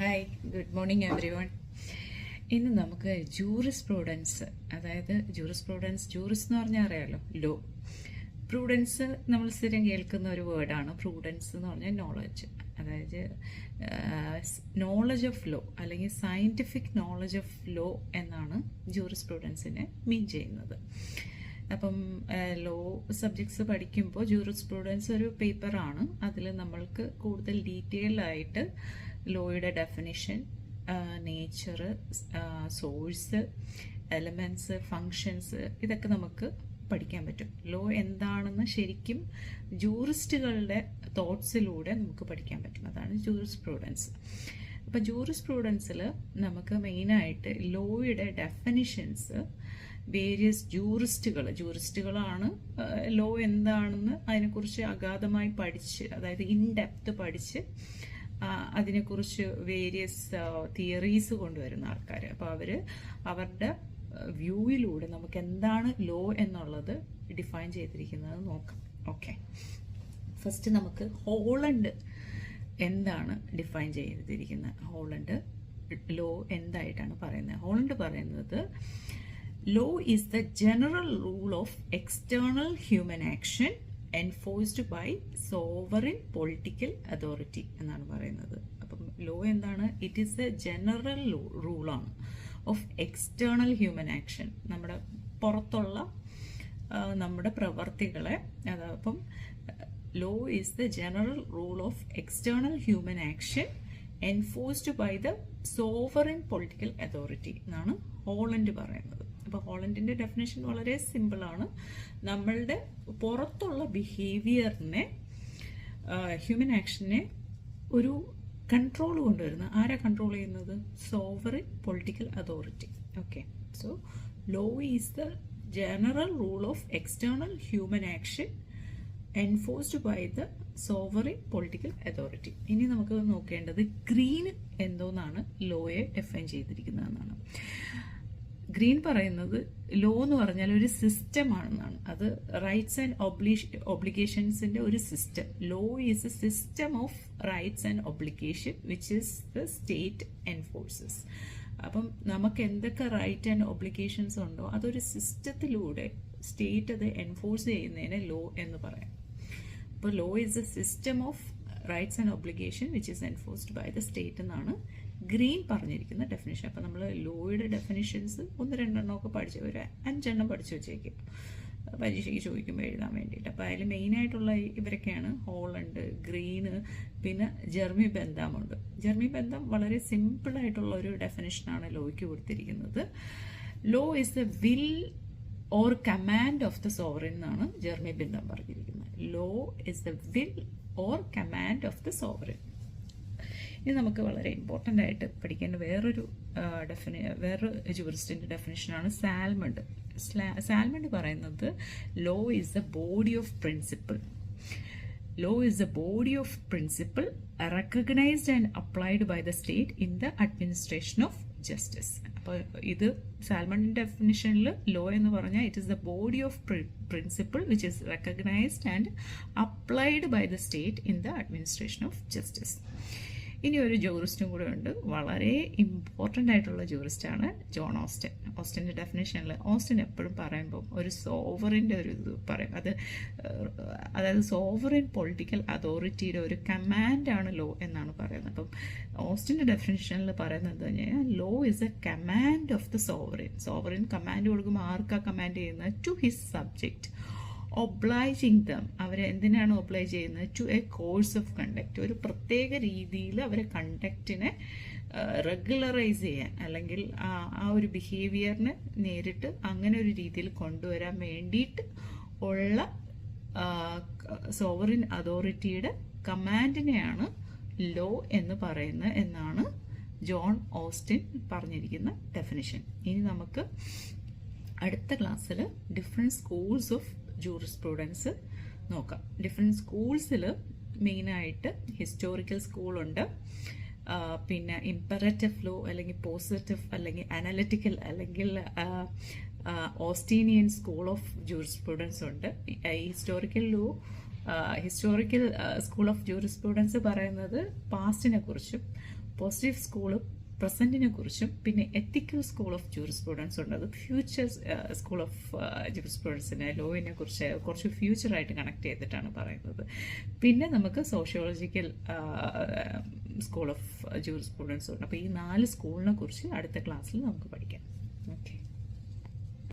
Hi, good morning every one. ഇന്ന് നമുക്ക് jurisprudence, അതായത് ജൂറിസ് എന്ന് പറഞ്ഞാൽ അറിയാമല്ലോ, ലോ. പ്രൂഡൻസ് നമ്മൾ സ്ഥിരം കേൾക്കുന്ന ഒരു വേർഡാണ്. പ്രൂഡൻസ് എന്ന് പറഞ്ഞാൽ നോളജ്, അതായത് നോളജ് ഓഫ് ലോ അല്ലെങ്കിൽ സയൻറ്റിഫിക് നോളജ് ഓഫ് ലോ എന്നാണ് ജൂറിസ്പ്രൂഡൻസിനെ മീൻ ചെയ്യുന്നത്. അപ്പം ലോ സബ്ജക്ട്സ് പഠിക്കുമ്പോൾ ജൂറിസ്പ്രൂഡൻസ് ഒരു പേപ്പറാണ്. അതിൽ നമ്മൾക്ക് കൂടുതൽ ഡീറ്റെയിൽഡ് ആയിട്ട് ലോയുടെ definition, nature, source, elements, functions, ഇതൊക്കെ നമുക്ക് പഠിക്കാൻ പറ്റും. ലോ എന്താണെന്ന് ശരിക്കും ജൂറിസ്റ്റുകളുടെ തോട്ട്സിലൂടെ നമുക്ക് പഠിക്കാൻ പറ്റും. അതാണ് ജൂറിസ്പ്രൂഡൻസ്. അപ്പോൾ ജൂറിസ്പ്രൂഡൻസിൽ നമുക്ക് മെയിനായിട്ട് ലോയുടെ ഡെഫിനിഷൻസ് വേരിയസ് ജൂറിസ്റ്റുകളാണ് ലോ എന്താണെന്ന് അതിനെക്കുറിച്ച് അഗാധമായി പഠിച്ച്, അതായത് ഇൻ ഡെപ്ത് പഠിച്ച് അതിനെക്കുറിച്ച് വേരിയസ് തിയറീസ് കൊണ്ടുവരുന്ന ആൾക്കാർ. അപ്പോൾ അവർ അവരുടെ വ്യൂയിലൂടെ നമുക്ക് എന്താണ് ലോ എന്നുള്ളത് ഡിഫൈൻ ചെയ്തിരിക്കുന്നത് നോക്കാം. ഓക്കെ, ഫസ്റ്റ് നമുക്ക് ഹോളണ്ട് എന്താണ് ഡിഫൈൻ ചെയ്തിരിക്കുന്നത്. ഹോളണ്ട് ലോ എന്തായിട്ടാണ് പറയുന്നത്? ഹോളണ്ട് പറയുന്നത് law is the general rule of external human action enforced by sovereign political authority എന്നാണ് പറയുന്നത്. അപ്പം ലോ എന്താണ്? ഇറ്റ് ഈസ് ദ ജനറൽ റൂളാണ് ഓഫ് എക്സ്റ്റേണൽ ഹ്യൂമൻ ആക്ഷൻ, നമ്മുടെ പുറത്തുള്ള നമ്മുടെ പ്രവർത്തികളെ. അതപ്പം law is the general rule of external human action enforced by the sovereign political authority എന്നാണ് ഹോളണ്ട് പറയുന്നത്. അപ്പോൾ ഹോളണ്ടിൻ്റെ ഡെഫിനേഷൻ വളരെ സിമ്പിളാണ്. നമ്മളുടെ പുറത്തുള്ള ബിഹേവിയറിനെ, ഹ്യൂമൻ ആക്ഷനെ ഒരു കൺട്രോൾ കൊണ്ടുവരുന്ന, ആരാ കൺട്രോൾ ചെയ്യുന്നത്? Sovereign political authority. Okay, so law is the general rule of external human action enforced by the sovereign political authority. ഇനി നമുക്ക് നോക്കേണ്ടത് ഗ്രീൻ എന്തോന്നാണ് ലോയെ ഡിഫൈൻ ചെയ്തിരിക്കുന്നതെന്നാണ്. ഗ്രീൻ പറയുന്നത് ലോ എന്ന് പറഞ്ഞാൽ ഒരു സിസ്റ്റം ആണെന്നാണ്. അത് റൈറ്റ്സ് ആൻഡ് ഒബ്ലിഗേഷൻസിന്റെ ഒരു system. Law is a system of rights and obligation which is the state enforces. അപ്പം നമുക്ക് എന്തൊക്കെ റൈറ്റ് ആൻഡ് ഒബ്ലിഗേഷൻസ് ഉണ്ടോ അതൊരു സിസ്റ്റത്തിലൂടെ സ്റ്റേറ്റ് അത് എൻഫോഴ്സ് ചെയ്യുന്നതിനെ ലോ എന്ന് പറയാം. അപ്പോൾ law is a system of rights and obligation which is enforced by the state എന്നാണ് ഗ്രീൻ പറഞ്ഞിരിക്കുന്ന ഡെഫിനേഷൻ. അപ്പം നമ്മൾ ലോയുടെ ഡെഫിനിഷൻസ് 1-2 ഒക്കെ പഠിച്ച്, ഒരു 5 പഠിച്ചു വെച്ചേക്കും പരീക്ഷയ്ക്ക് ചോദിക്കുമ്പോൾ എഴുതാൻ വേണ്ടിയിട്ട്. അപ്പോൾ അതിൽ മെയിനായിട്ടുള്ള ഇവരൊക്കെയാണ് ഹോളണ്ട്, ഗ്രീന്, പിന്നെ ജെർമി ബെന്താമുണ്ട്. ജെർമി ബെന്താം വളരെ സിമ്പിളായിട്ടുള്ള ഒരു ഡെഫിനേഷനാണ് ലോയ്ക്ക് കൊടുത്തിരിക്കുന്നത്. Law is the will or command of the sovereign എന്നാണ് ജെർമി ബെന്താം പറഞ്ഞിരിക്കുന്നത്. Law is the will or command of the sovereign. ഇനി നമുക്ക് വളരെ ഇമ്പോർട്ടൻ്റ് ആയിട്ട് പഠിക്കേണ്ട വേറൊരു ജൂറിസ്റ്റിൻ്റെ ഡെഫിനേഷനാണ് സാൽമണ്ട്. സാൽമണ്ട് പറയുന്നത് law is the body of principle. Law is the body of principle recognised and applied by the state in the administration of justice. അപ്പോൾ ഇത് സാൽമണ്ടിൻ്റെ ഡെഫിനിഷനിൽ ലോ എന്ന് പറഞ്ഞാൽ it is the body of principle which is recognised and applied by the state in the administration of justice. ഇനി ഒരു ജൂറിസ്റ്റും കൂടെ ഉണ്ട്, വളരെ ഇമ്പോർട്ടൻ്റ് ആയിട്ടുള്ള ജൂറിസ്റ്റാണ് ജോൺ ഓസ്റ്റൻ. ഓസ്റ്റൻ്റെ ഡെഫിനേഷനിൽ ഓസ്റ്റൻ എപ്പോഴും പറയുമ്പോൾ ഒരു സോവറിൻ്റെ ഒരു ഇത് പറയും. അതായത് സോവറിൻ പൊളിറ്റിക്കൽ അതോറിറ്റിയുടെ ഒരു കമാൻഡാണ് ലോ എന്നാണ് പറയുന്നത്. അപ്പം ഓസ്റ്റൻ്റെ ഡെഫിനേഷനിൽ പറയുന്നത് കഴിഞ്ഞാൽ law is a command of the sovereign. Sovereign command കൊടുക്കുമ്പോൾ ആർക്കാ കമാൻഡ് ചെയ്യുന്നത്? To his subject, obliging them. അവരെ എന്തിനാണ് ഒബ്ലൈജ് ചെയ്യുന്നത്? To a course of conduct. ഒരു പ്രത്യേക രീതിയിൽ അവരെ കണ്ടക്റ്റിനെ റെഗുലറൈസ് ചെയ്യാൻ, അല്ലെങ്കിൽ ആ ഒരു ബിഹേവിയറിനെ നേരിട്ട് അങ്ങനെ ഒരു രീതിയിൽ കൊണ്ടുവരാൻ വേണ്ടിയിട്ട് ഉള്ള സോവറിൻ അതോറിറ്റിയുടെ കമാൻഡിനെയാണ് ലോ എന്ന് പറയുന്നത് എന്നാണ് ജോൺ ഓസ്റ്റിൻ പറഞ്ഞിരിക്കുന്ന ഡെഫിനിഷൻ. ഇനി നമുക്ക് അടുത്ത ക്ലാസ്സിൽ ഡിഫറെൻറ്റ് സ്കൂൾസ് ഓഫ് ജൂറിസ്പ്രൂഡൻസ് നോക്കാം. ഡിഫറെൻറ്റ് സ്കൂൾസിൽ മെയിനായിട്ട് ഹിസ്റ്റോറിക്കൽ സ്കൂളുണ്ട്, പിന്നെ ഇമ്പറേറ്റീവ് ലോ അല്ലെങ്കിൽ പോസിറ്റീവ് അല്ലെങ്കിൽ അനലിറ്റിക്കൽ അല്ലെങ്കിൽ ഓസ്റ്റീനിയൻ സ്കൂൾ ഓഫ് ജൂറിസ്പ്രൂഡൻസ് ഉണ്ട്. Historical law historical school of jurisprudence പറയുന്നത് പാസ്റ്റിനെ കുറിച്ചും പോസിറ്റീവ് സ്കൂള് പ്രസന്റിനെ കുറിച്ചും പിന്നെ എത്തിക്കൽ സ്കൂൾ ഓഫ് ജൂറിസ്പ്രുഡൻസ് ഉണ്ട്. അത് ഫ്യൂച്ചർ സ്കൂൾ ഓഫ് ജൂറിസ്പ്രുഡൻസിനെ ലോയിനെ കുറിച്ച് കുറച്ച് ഫ്യൂച്ചറായിട്ട് കണക്ട് ചെയ്തിട്ടാണ് പറയുന്നത്. പിന്നെ നമുക്ക് സോഷ്യോളജിക്കൽ സ്കൂൾ ഓഫ് ജൂറിസ്പ്രുഡൻസ് ഉണ്ട്. അപ്പോൾ ഈ 4 സ്കൂളിനെ കുറിച്ച് അടുത്ത ക്ലാസ്സിൽ നമുക്ക് പഠിക്കാം. ഓക്കെ.